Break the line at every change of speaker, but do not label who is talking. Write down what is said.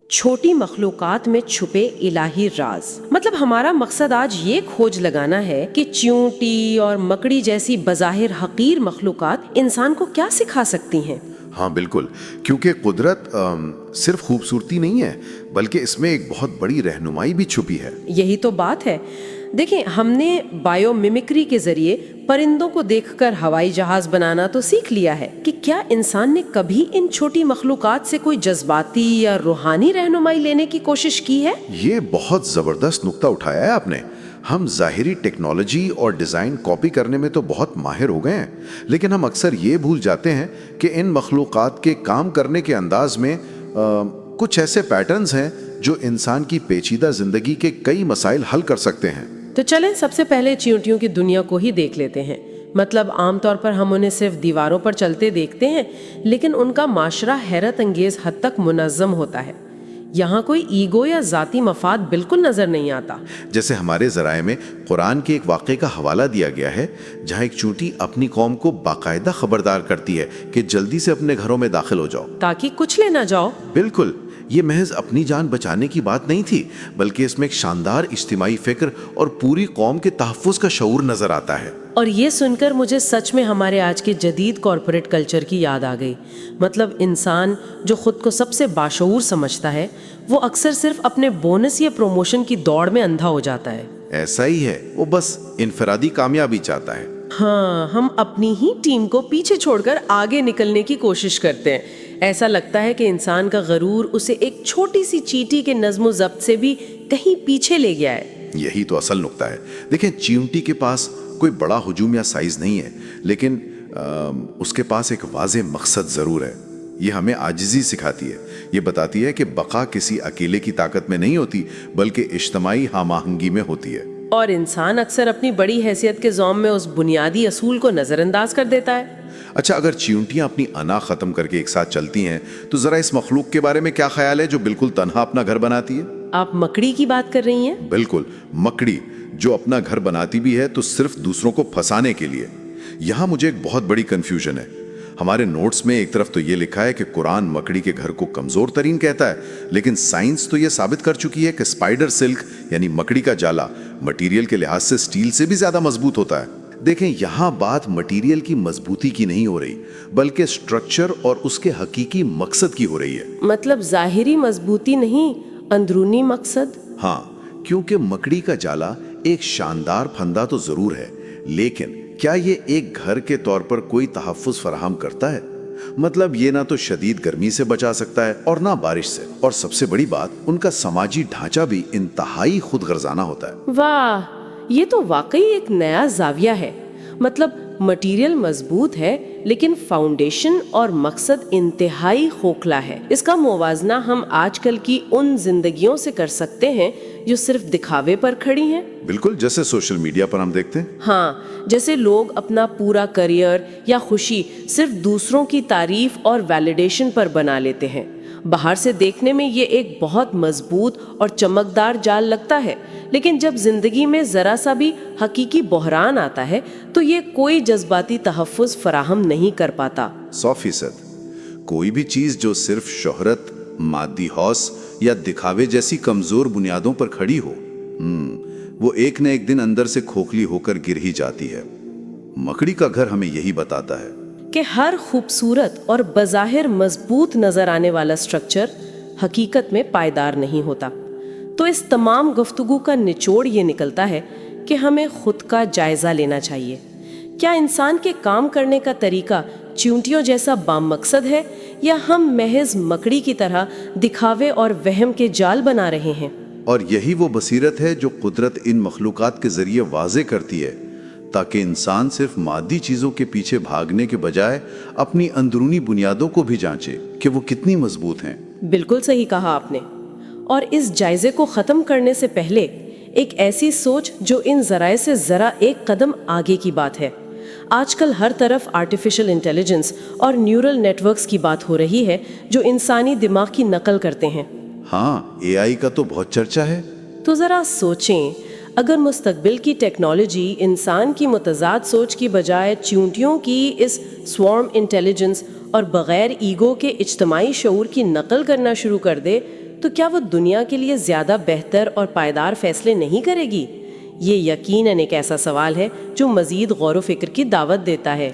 چھوٹی مخلوقات میں چھپے الہی راز. مطلب ہمارا مقصد آج یہ کھوج لگانا ہے کہ چیونٹی اور مکڑی جیسی بظاہر حقیر مخلوقات انسان کو کیا سکھا سکتی ہیں.
ہاں بالکل، کیونکہ قدرت صرف خوبصورتی نہیں ہے بلکہ اس میں ایک بہت بڑی رہنمائی بھی چھپی ہے.
یہی تو بات ہے. دیکھیں، ہم نے بائیو میمکری کے ذریعے پرندوں کو دیکھ کر ہوائی جہاز بنانا تو سیکھ لیا ہے کہ کیا انسان نے کبھی ان چھوٹی مخلوقات سے کوئی جذباتی یا روحانی رہنمائی لینے کی کوشش کی ہے؟
یہ بہت زبردست نقطہ اٹھایا ہے آپ نے. ہم ظاہری ٹیکنالوجی اور ڈیزائن کاپی کرنے میں تو بہت ماہر ہو گئے ہیں، لیکن ہم اکثر یہ بھول جاتے ہیں کہ ان مخلوقات کے کام کرنے کے انداز میں کچھ ایسے پیٹرنز ہیں جو انسان کی پیچیدہ زندگی کے کئی مسائل حل کر سکتے ہیں.
تو چلیں سب سے پہلے چیونٹیوں کی دنیا کو ہی دیکھ لیتے ہیں. مطلب عام طور پر ہم انہیں صرف دیواروں پر چلتے دیکھتے ہیں، لیکن ان کا معاشرہ حیرت انگیز حد تک منظم ہوتا ہے. یہاں کوئی ایگو یا ذاتی مفاد بالکل نظر نہیں آتا.
جیسے ہمارے ذرائع میں قرآن کے ایک واقعے کا حوالہ دیا گیا ہے جہاں ایک چونٹی اپنی قوم کو باقاعدہ خبردار کرتی ہے کہ جلدی سے اپنے گھروں میں داخل ہو جاؤ
تاکہ کچھ لے نہ جاؤ.
بالکل، یہ محض اپنی جان بچانے کی بات نہیں تھی بلکہ اس میں ایک شاندار اجتماعی فکر اور پوری قوم کے تحفظ کا شعور نظر آتا ہے.
اور یہ سن کر مجھے سچ میں ہمارے آج کے جدید کارپوریٹ کلچر کی یاد آ گئی. مطلب انسان جو خود کو سب سے باشعور سمجھتا ہے وہ اکثر صرف اپنے بونس یا پروموشن کی دوڑ میں اندھا ہو جاتا ہے.
ایسا ہی ہے، وہ بس انفرادی کامیابی چاہتا ہے.
ہاں، ہم اپنی ہی ٹیم کو پیچھے چھوڑ کر آگے نکلنے کی کوشش کرتے ہیں. ایسا لگتا ہے کہ انسان کا غرور اسے ایک چھوٹی سی چیٹی کے نظم و ضبط سے بھی کہیں پیچھے لے گیا ہے.
یہی تو اصل نقطہ ہے. دیکھیں، چیونٹی کے پاس کوئی بڑا ہجوم یا سائز نہیں ہے، لیکن اس کے پاس ایک واضح مقصد ضرور ہے. یہ ہمیں عاجزی سکھاتی ہے. یہ بتاتی ہے کہ بقا کسی اکیلے کی طاقت میں نہیں ہوتی بلکہ اجتماعی ہم آہنگی میں ہوتی ہے.
اور انسان اکثر اپنی بڑی حیثیت کے ذوم میں اس بنیادی اصول کو نظر انداز کر دیتا ہے.
اچھا، اگر چیونٹیاں اپنی انا ختم کر کے ایک ساتھ چلتی ہیں تو ذرا اس مخلوق کے بارے میں کیا خیال ہے جو بالکل تنہا اپنا گھر بناتی ہے؟
آپ مکڑی کی بات کر رہی ہیں؟
بالکل، مکڑی جو اپنا گھر بناتی بھی ہے تو صرف دوسروں کو پھنسانے کے لیے. یہاں مجھے ایک بہت بڑی کنفیوژن ہے. ہمارے نوٹس میں ایک طرف تو یہ لکھا ہے کہ قرآن مکڑی کے گھر کو کمزور ترین کہتا ہے، لیکن سائنس تو یہ ثابت کر چکی ہے کہ اسپائڈر سلک یعنی مکڑی کا جالا مٹیریل کے لحاظ سے سٹیل سے بھی زیادہ مضبوط ہوتا ہے. دیکھیں، یہاں بات مٹیریل کی مضبوطی کی نہیں ہو رہی بلکہ سٹرکچر اور اس کے حقیقی مقصد کی ہو رہی ہے.
مطلب ظاہری مضبوطی نہیں، اندرونی مقصد.
ہاں، کیونکہ مکڑی کا جالا ایک شاندار پھندا تو ضرور ہے، لیکن کیا یہ ایک گھر کے طور پر کوئی تحفظ فراہم کرتا ہے؟ مطلب یہ نہ تو شدید گرمی سے بچا سکتا ہے اور نہ بارش سے. اور سب سے بڑی بات، ان کا سماجی ڈھانچہ بھی انتہائی خود غرضانہ ہوتا ہے.
واہ، یہ تو واقعی ایک نیا زاویہ ہے. مطلب مٹیریل مضبوط ہے لیکن فاؤنڈیشن اور مقصد انتہائی کھوکھلا ہے. اس کا موازنہ ہم آج کل کی ان زندگیوں سے کر سکتے ہیں جو صرف دکھاوے پر کھڑی ہیں.
بالکل، جیسے سوشل میڈیا پر ہم دیکھتے ہیں.
ہاں، جیسے لوگ اپنا پورا کریئر یا خوشی صرف دوسروں کی تعریف اور ویلیڈیشن پر بنا لیتے ہیں. باہر سے دیکھنے میں یہ ایک بہت مضبوط اور چمکدار جال لگتا ہے، لیکن جب زندگی میں ذرا سا بھی حقیقی بحران آتا ہے تو یہ کوئی جذباتی تحفظ فراہم نہیں کر پاتا.
100%. کوئی بھی چیز جو صرف شہرت، مادی حوص یا دکھاوے جیسی کمزور بنیادوں پر کھڑی ہو، وہ ایک نہ ایک دن اندر سے کھوکھلی ہو کر گر ہی جاتی ہے. مکڑی کا گھر ہمیں یہی بتاتا ہے
کہ ہر خوبصورت اور بظاہر مضبوط نظر آنے والا سٹرکچر حقیقت میں پائیدار نہیں ہوتا. تو اس تمام گفتگو کا نچوڑ یہ نکلتا ہے کہ ہمیں خود کا جائزہ لینا چاہیے. کیا انسان کے کام کرنے کا طریقہ چیونٹیوں جیسا بام مقصد ہے یا ہم محض مکڑی کی طرح دکھاوے اور وہم کے جال بنا رہے ہیں؟
اور یہی وہ بصیرت ہے جو قدرت ان مخلوقات کے ذریعے واضح کرتی ہے تاکہ انسان صرف مادی چیزوں کے پیچھے بھاگنے کے بجائے اپنی اندرونی بنیادوں کو بھی جانچے کہ وہ کتنی مضبوط ہیں.
بالکل صحیح کہا آپ نے. اور اس جائزے کو ختم کرنے سے پہلے ایک ایسی سوچ جو ان ذرائع سے ذرا ایک قدم آگے کی بات ہے. آج کل ہر طرف آرٹیفیشل انٹیلیجنس اور نیورل نیٹ ورکس کی بات ہو رہی ہے جو انسانی دماغ کی نقل کرتے ہیں.
ہاں، AI کا تو بہت چرچا ہے.
تو ذرا سوچیں، اگر مستقبل کی ٹیکنالوجی انسان کی متضاد سوچ کی بجائے چیونٹیوں کی اس سوارم انٹیلیجنس اور بغیر ایگو کے اجتماعی شعور کی نقل کرنا شروع کر دے تو کیا وہ دنیا کے لیے زیادہ بہتر اور پائیدار فیصلے نہیں کرے گی؟ یہ یقیناً ایک ایسا سوال ہے جو مزید غور و فکر کی دعوت دیتا ہے۔